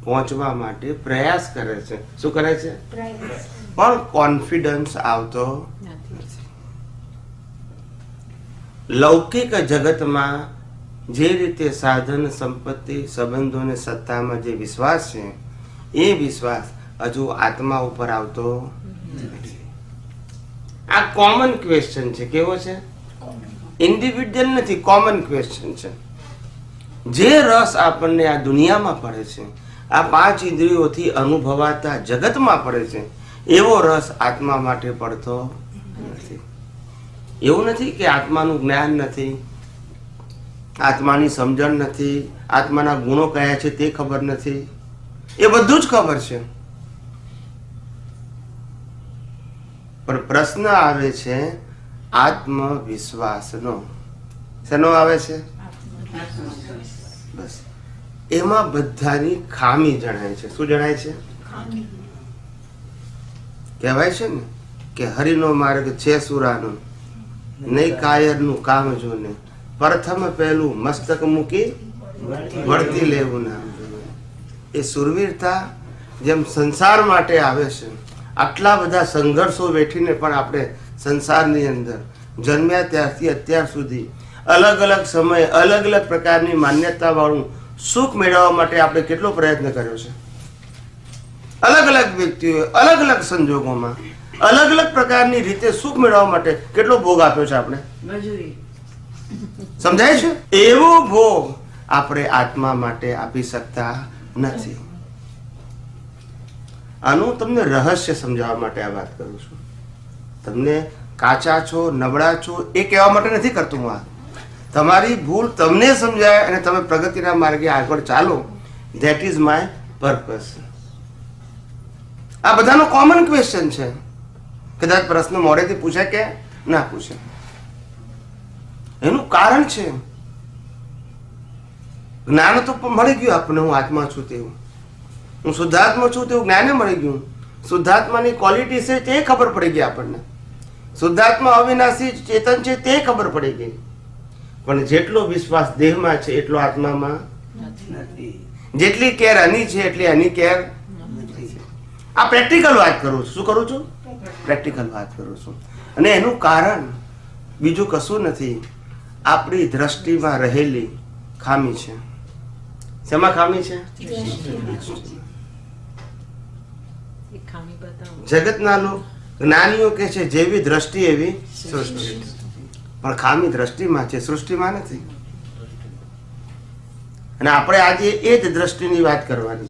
પહોંચવા માટે પ્રયાસ કરે છે. શું કરે છે? પણ કોન્ફિડન્સ આવતો નથી. લૌકિક જગતમાં જે રીતે સાધન, સંપત્તિ, સંબંધો અને સત્તામાં જે વિશ્વાસ છે, એ વિશ્વાસ હજુ આત્મા ઉપર આવતો નથી. આ કોમન ક્વેશ્ચન છે. કેવો છે? ઇન્ડિવિડ્યુઅલ નથી, કોમન ક્વેશ્ચન છે. જે રસ આપણને આ દુનિયામાં પડે છે, આ 5 ઇન્દ્રિયોથી અનુભવાતા જગતમાં પડે છે, એવો રસ આત્મા માટે પડતો નથી. એવું નથી કે આત્માનું જ્ઞાન નથી, આત્માની સમજણ નથી, આત્માના ગુણો કયા છે તે ખબર નથી. એ બધું જ ખબર છે. પણ પ્રશ્ન આવે છે આત્મવિશ્વાસનો. શેનો આવે છે? બસ એમાં બધાની ખામી જણાય છે. શું જણાય છે? કહેવાય છે ને કે હરિનો માર્ગ છે સુરાનો, નહીં કાયરનું કામ જોને, પ્રથમ પહેલું મસ્તક મૂકી વળતી લેવું નામ. એ સુરવીરતા જેમ સંસાર માટે આવે છે, આટલા બધા સંઘર્ષો વેઠીને પણ આપણે સંસારની અંદર જન્મ્યા ત્યારથી અત્યાર સુધી અલગ અલગ સમયે અલગ અલગ પ્રકારની માન્યતા વાળું સુખ મેળવવા માટે આપણે કેટલો પ્રયત્ન કર્યો છે. અલગ અલગ વ્યક્તિઓએ અલગ અલગ સંજોગોમાં અલગ અલગ પ્રકારની રીતે સુખ મેળવવા માટે કેટલો ભોગ આપ્યો છે આપણે. સમજાય છે? એવો ભોગ આપણે આત્મા માટે આપી શકતા નથી. આનું તમને રહસ્ય સમજાવવા માટે આ વાત કરું છું. તમને કાચા છો, નબળા છો એ કહેવા માટે નથી કરતું હું. આ તમારી ભૂલ તમને સમજાય અને તમે પ્રગતિના માર્ગે આગળ ચાલો, ધેટ ઇઝ માય પર્પસ. આ બધાનો કોમન ક્વેશ્ચન છે. કદાચ પ્રશ્ન મોડેથી પૂછે કે ના પૂછે, એનું કારણ છે જ્ઞાન તો મળી ગયું આપણને. હું આત્મા છું તેવું, હું શુદ્ધાત્મા છું તેવું જ્ઞાને મળી ગયું. શુદ્ધાત્માની ક્વોલિટી છે તે ખબર પડી ગઈ આપણને. શુદ્ધાત્મા અવિનાશી ચેતન છે તે ખબર પડી ગઈ. પણ જેટલો વિશ્વાસ દેહમાં છે એટલો આત્મામાં નથી. જેટલી કેર આની છે એટલી આની કેર નથી. આ પ્રેક્ટિકલ વાત કરું છું. શું કરું છું? પ્રેક્ટિકલ વાત કરું છું. અને એનું કારણ બીજું કશું નથી, આપણી દ્રષ્ટિમાં રહેલી ખામી છે. શેમાં ખામી છે? જગતના લોકો જ્ઞાનીઓ કે છે જેવી દ્રષ્ટિ એવી સૃષ્ટિ. પણ ખામી દ્રષ્ટિમાં છે, સૃષ્ટિમાં નથી. અને આપણે આજે એ જ દ્રષ્ટિની વાત કરવાની.